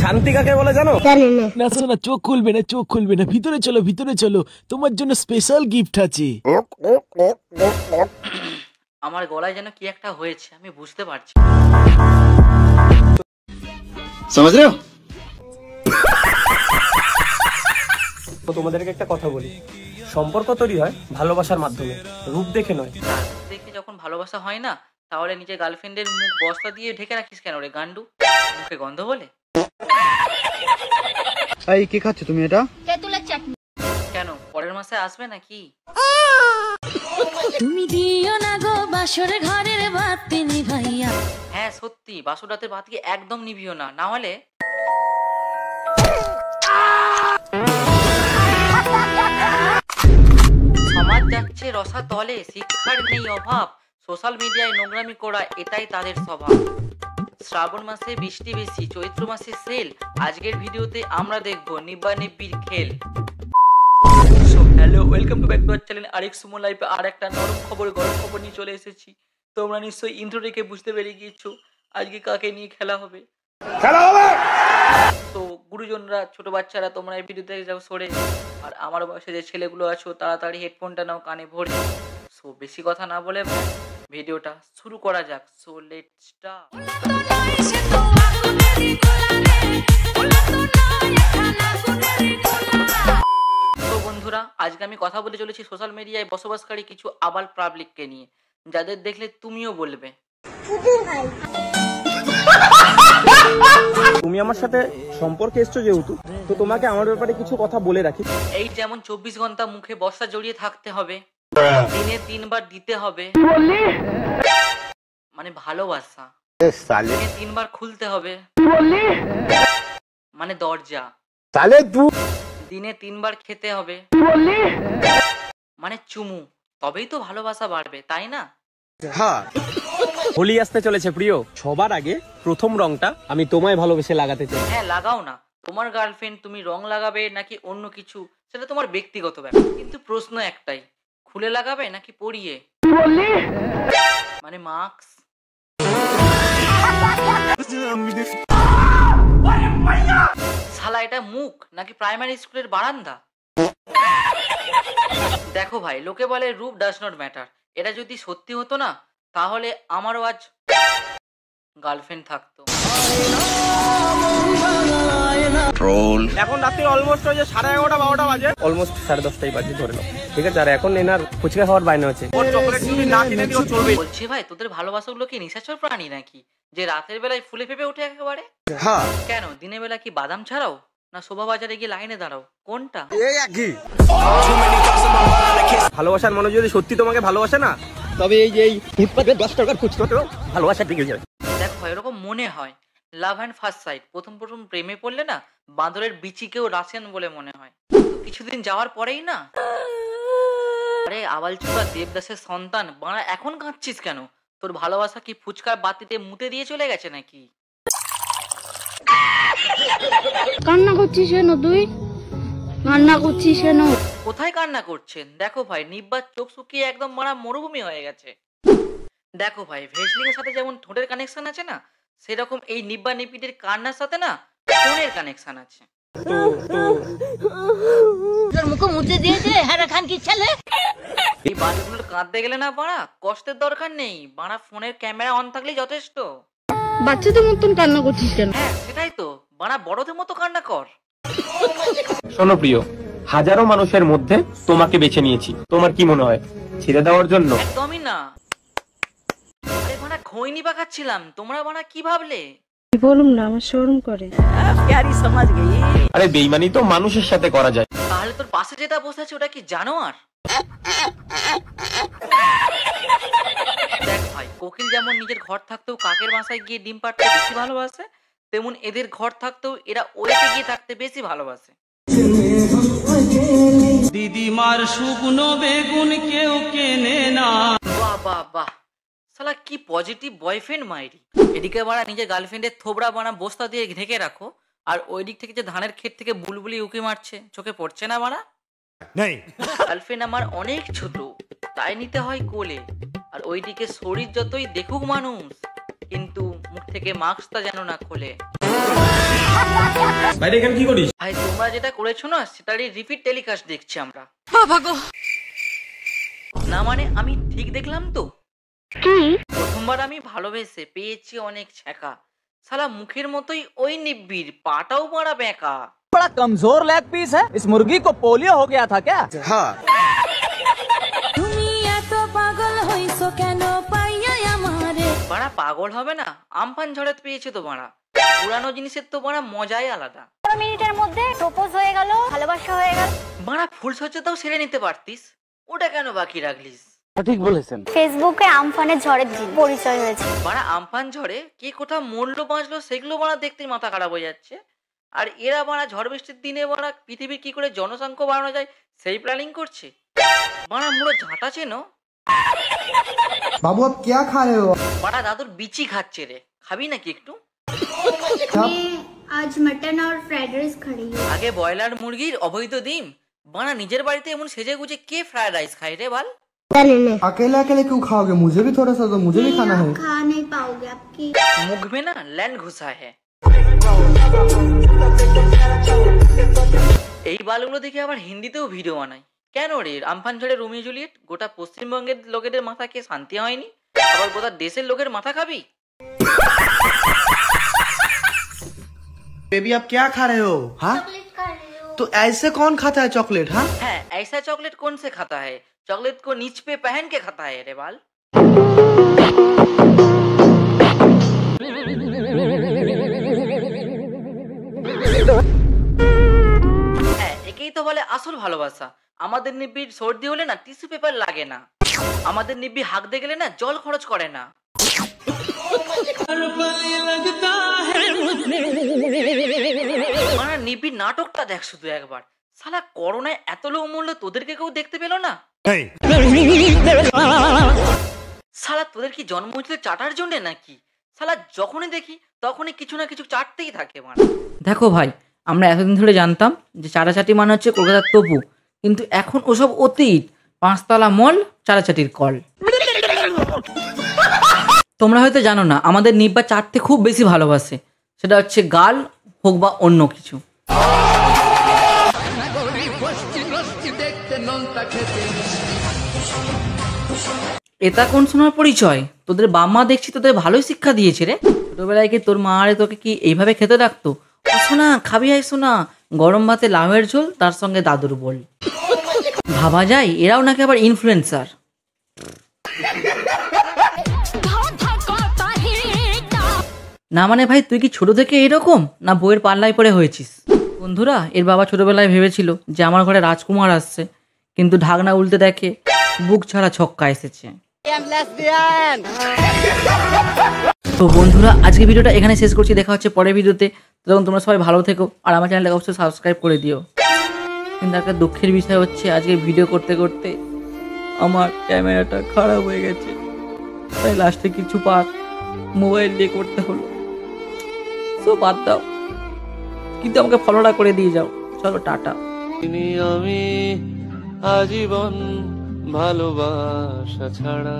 শান্তি কাকে বলে জানো? জানি না। না শোনো না, চোখ খুলবে না, চোখ খুলবে না, ভিতরে চলো, ভিতরে চলো, তোমার জন্য স্পেশাল গিফট আছে। আমার গলায় যেন কি একটা হয়েছে, আমি বুঝতে পারছি। समझ रहे हो? তোমাদেরকে একটা কথা বলি, সম্পর্ক তৈরি হয় ভালোবাসার মাধ্যমে, রূপ দেখে নয়। দেখে যখন ভালোবাসা হয় না, তাহলে নিজের গার্লফ্রেন্ডের মুখ বস্তা দিয়ে ঢেকে রাখিস কেন রে গান্ডু? মুখে গন্ধ বলে? এই কি খাচ্ছ তুমি এটা? তেঁতুলের চাটনি। কেন পরের মাসে আসবে নাকি? তুমি দিও না গো বাসর ঘরের বাতি নিভাইয়া। হ্যাঁ সত্যি, বাসর রাতের বাতিকে একদম নিভিও না, না হলে সমাজ যাচ্ছে রসা তলে, শিক্ষার নেই অভাব, সোশ্যাল মিডিয়ায় নোংরামি করা এটাই তাদের স্বভাব। শ্রাবণ মাসে বৃষ্টি বেশি, চৈত্র মাসে সেল। আজকের ভিডিওতে আমরা দেখব নিব্বা নিব্বির খেল। Hello, welcome to back to our channel আরেক সুমন লাইফে। আর একটা নরম খবর, গরম খবর নিয়ে চলে এসেছি। তোমরা নিশ্চয়ই ইন্ট্রো দেখে বুঝতে পেরে গিয়েছো আজকে কাকে নিয়ে খেলা হবে। তো গুরুজনরা, ছোট বাচ্চারা, তোমরা এই ভিডিও দেখে যাও সরে। আর আমার বয়সে যে ছেলেগুলো আছো তাড়াতাড়ি হেডফোনটা নাও কানে ভরে। সো বেশি কথা না বলে ভিডিওটা শুরু করা যাক। So let's start. তো বন্ধুরা, আজকে আমি কথা বলে চলেছি সোশ্যাল মিডিয়ায় বসবাসকারী কিছু আবাল পাবলিককে নিয়ে, যাদের দেখলে তুমিও বলবে তুমি আমার সাথে সম্পর্কে এসছো যেহেতু, তো তোমাকে আমার ব্যাপারে কিছু কথা বলে রাখি। এই যেমন 24 ঘন্টা মুখে বস্তা জড়িয়ে থাকতে হবে, দিনে 3 বার দিতে হবে, মানে ভালোবাসা। দিনে 3 বার খুলতে হবে, মানে দরজা। দিনে 3 বার খেতে হবে, মানে চুমু। তবেই তো ভালোবাসা বাড়বে, তাই না? হ্যাঁ, হোলি আসতে চলেছে প্রিয়। সবার আগে প্রথম রংটা আমি তোমায় ভালোবেসে লাগাতে চাই। হ্যাঁ লাগাও না। তোমার গার্লফ্রেন্ড তুমি রং লাগাবে নাকি অন্য কিছু, সেটা তোমার ব্যক্তিগত ব্যাপার। কিন্তু প্রশ্ন একটাই, খুলে লাগাবে নাকি পরিয়ে? মানে মাস্ক। শালা এটা মুখ নাকি প্রাইমারি স্কুলের বারান্দা? দেখো ভাই, লোকে বলে রূপ ডাজ নট ম্যাটার। এটা যদি সত্যি হতো না, তাহলে আমারও আজ গার্লফ্রেন্ড থাকতো। এখন রাত্রি অলমোস্ট হয়ে 11:30 12টা বাজে, অলমোস্ট 10:30টাই বাজে ধরে নাও, ঠিক আছে? আর এখন এনার ফুচকা খাওয়ার বাইনা হচ্ছে। ওর চকলেট যদি না কিনে দিও চলবে। বলছি ভাই, তোদের ভালোবাসাগুলো কি নিশাচর প্রাণী নাকি, যে রাতের বেলায় ফুলে ফেপে ওঠে একেবারে? হ্যাঁ। কেন দিনের বেলা কি বাদাম ছাড়াও, না শোভা বাজারে গিয়ে লাইনে দাঁড়াও? কোনটা? ভালোবাসার মানুষ যদি সত্যি তোমাকে ভালোবাসে না, তবে এই যে এই ফুটপাতে 10 টাকার ফুচকাতেও ভালোবাসা দিকে যাবে। দেখো এরকম মনে হয়, লাভ অ্যান্ড ফার্স্ট সাইট, প্রথম প্রেমে পড়লে না বাঁদরের বিচিকেও রাশিয়ান বলে মনে হয়। কিছুদিন যাওয়ার পরেই না, আরে আবালচুপা দেবদাসের সন্তান বাড়া, এখন কাঁদছিস কেন? তোর ভালোবাসা কি ফুচকার বাতিতে মুতে দিয়ে চলে গেছে নাকি? কান্না করছিস কেন তুই? কান্না করছিস কেন? কোথায় কান্না করছেন? দেখো ভাই, নিব্বার চোখ শুকিয়ে একদম মারা মরুভূমি হয়ে গেছে। দেখো ভাই, ভেসলিং এর সাথে যেমন ঠোঁটের কানেকশন আছে না, সেরকম এই নিব্বা নিপিটের কান্নার সাথে না ফোনের কানেকশন আছে। তোর মুখে মুতে দিয়েছে হারা খান কি ছেলে। এই বাড়িগুলোর কাঁদতে গেলে না বাড়া কষ্টের দরকার নেই, বাড়া ফোনের ক্যামেরা অন থাকলেই যথেষ্ট। বাচ্চাদের মতন কান্না করছিস কেন? হ্যাঁ সেটাই তো, বাড়া বড়দের মতো কান্না কর। শোনো প্রিয়, হাজারো মানুষের মধ্যে তোমাকে বেছে নিয়েছি। তোমার কি মনে হয় ছেড়ে দেওয়ার জন্য? একদমই না। আরে বাড়া খৈনি পাকাচ্ছিলাম, তোমরা বাড়া কি ভাবলে? বলুন না, আমার শরম করে। আরে বেইমানি তো মানুষের সাথে করা যায়। তাহলে তোর পাশে যেটা বসে আছে ওটা কি জানোয়ার? দেখ ভাই, কোকিল যেমন নিজের ঘর থাকতেও কাকের বাসায় গিয়ে ডিম পাড়তে বেশি ভালোবাসে, তেমন এদের ঘর থাকতেও এরা ওইতে গিয়ে থাকতে বেশি ভালোবাসে। দিদিমার শুকনো বেগুন কেউ কেনে না। বাহ বাহ বাহ, শালা কি পজিটিভ বয়ফ্রেন্ড মাইরি। এদিকে বাড়া নিজের গার্লফ্রেন্ডের থোবড়া বানা বস্তা দিয়ে ঢেকে রাখো, আর ওই দিক থেকে যে ধানের ক্ষেত থেকে বুলবুলি উকি মারছে, চোখে পড়ছে না বাড়া? গার্লফ্রেন্ড আমার অনেক ছোট, তাই নিতে হয় কোলে। আর ওইদিকে শরীর যতই দেখুক মানুষ, কিন্তু মুখ থেকে মাস্কটা যেন না খোলে। বাইরে এখানে কি করিস? ভাই তোমরা যেটা করেছো না সেটারই রিপিট টেলিকাস্ট দেখছি আমরা। না মানে আমি ঠিক দেখলাম তো? প্রথমবার আমি ভালোবেসে পেয়েছি অনেক ছ্যাঁকা, শালা মুখের মতোই ওই নিব্বির, পাটাও মারা বেঁকা। बड़ा कमजोर लेग पीस है, इस मुर्गी को पोलियो हो गया था क्या? হ্যাঁ তুমি এত পাগল হইছো কেন পাইয়া আমারে? বাড়া পাগল হবে না, আমফান ঝড়ে পেয়েছে তো বাড়া, পুরানো জিনিসের তো বাড়া মজাই আলাদা। মিনিটের মধ্যে প্রপোজ হয়ে গেল, ভালোবাসা হয়ে গেল। বাড়া ফুলসজ্জাটাও সেরে নিতে পারতিস, ওটা কেন বাকি রাখলিস? ठीक বলেছেন। ফেসবুকে আমফানের ঝড়ের দিন পরিচয় হয়েছে। বাড়া আমফান ঝড়ে কে কোথাও মরলো বাঁচলো সেগুলো বাড়া দেখতে মাথা খারাপ হয়ে যাচ্ছে, আর এরা বাড়া ঝড় বৃষ্টির দিনে বাড়া পৃথিবীর কি করে জনসংখ্যা বাড়ানো যায় সেই প্ল্যানিং করছে। বাড়া মুড়ো ঝাঁটা চেনো? बाबू आप क्या खा रहे हो? বাড়া দাদুর বিচি খাচ্ছে রে, খাবি নাকি একটু? আজ মটন আর ফ্রাইড রাইস খাই। আগে ব্রয়লার মুরগির অবৈধ ডিম, বাড়া নিজের বাড়িতে এমন সেজে গুজে কে ফ্রাইড রাইস খায় রে বাল? अकेले अकेले क्यों खाओगे? मुझे भी थोड़ा सा दो, मुझे भी खाना है। खा नहीं पाओगे आपकी मुख में ना लैंड घुसा है। এই বালগুলো দেখে আবার হিন্দিতেও ভিডিও বানায় কেন রে? আমফান ঝড়ে রোমিও জুলিয়েট, গোটা পশ্চিমবঙ্গের লোকেদের মাথা কে শান্তি হয়নি, আবার গোটা দেশের লোকের মাথা খাবি? बेबी आप क्या खा रहे हो? हाँ तो ऐसे कौन खाता है चॉकलेट? हाँ হ্যাঁ ऐसा चॉकलेट कौन से खाता है? चॉकलेट को नीच पे पहन के खाता है रे बाल। হ্যাঁ একেই তো বলে আসল ভালোবাসা। আমাদের নিব্বির সর্দি হলে না টিস্যু পেপার লাগে না, আমাদের নিব্বি হাঁকতে গেলে না জল খরচ করে না। মানে নিব্বির নাটকটা দেখ শুধু একবার, শালা করোনায় এত লোক মূল্য তোদেরকে কেউ দেখতে পেল না? শালা তোদের কি জন্ম হয়েছিল চাটার জন্য নাকি? শালা যখনই দেখি তখনই কিছু না কিছু চাটতেই থাকে। মানে দেখো ভাই, আমরা এতদিন ধরে জানতাম যে চাটাচাটি মানে হচ্ছে কলকাতার তপু, কিন্তু এখন ওসব অতীত। 5 তলা মল, চাটাচাটির কল। তোমরা হয়তো জানো না আমাদের নিব্বা চাটতে খুব বেশি ভালোবাসে, সেটা হচ্ছে গাল হোক বা অন্য কিছু। এটা কোন শোনার পরিচয়? তোদের বাবা দেখছি তোদের ভালোই শিক্ষা দিয়েছে রে। ছোটবেলায় কি তোর মা আরে তোকে কি এইভাবে খেতে রাখতো? শোনা খাবি, আয় শোনা, গরম ভাতে লাউয়ের ঝোল, তার সঙ্গে দাদুর বল। ভাবা যায় এরাও নাকি আবার ইনফ্লুয়েন্সার। না মানে ভাই তুই কি ছোট থেকে এরকম, না বইয়ের পাল্লায় পড়ে হয়েছিস? বন্ধুরা, এর বাবা ছোটবেলায় ভেবেছিল যে আমার ঘরে রাজকুমার আসছে, কিন্তু ঢাকনা উল্টে দেখে বুক ছাড়া ছক্কা এসেছে। তো বন্ধুরা, আজকে ভিডিওটা এখানে শেষ করছি, দেখা হচ্ছে পরের ভিডিওতে। তখন তোমরা সবাই ভালো থেকো, আর আমার চ্যানেলটাকে অবশ্যই সাবস্ক্রাইব করে দিও। কিন্তু একটা দুঃখের বিষয় হচ্ছে আজকে ভিডিও করতে করতে আমার ক্যামেরাটা খারাপ হয়ে গেছে, তাই লাস্টে কিছু পার্ট মোবাইল দিয়ে করতে হলো। তো বাদ দাও, কিন্তু আমাকে ফলোটা করে দিয়ে যাও। চলো টাটা। আমি আজীবন ভালোবাসা ছাড়া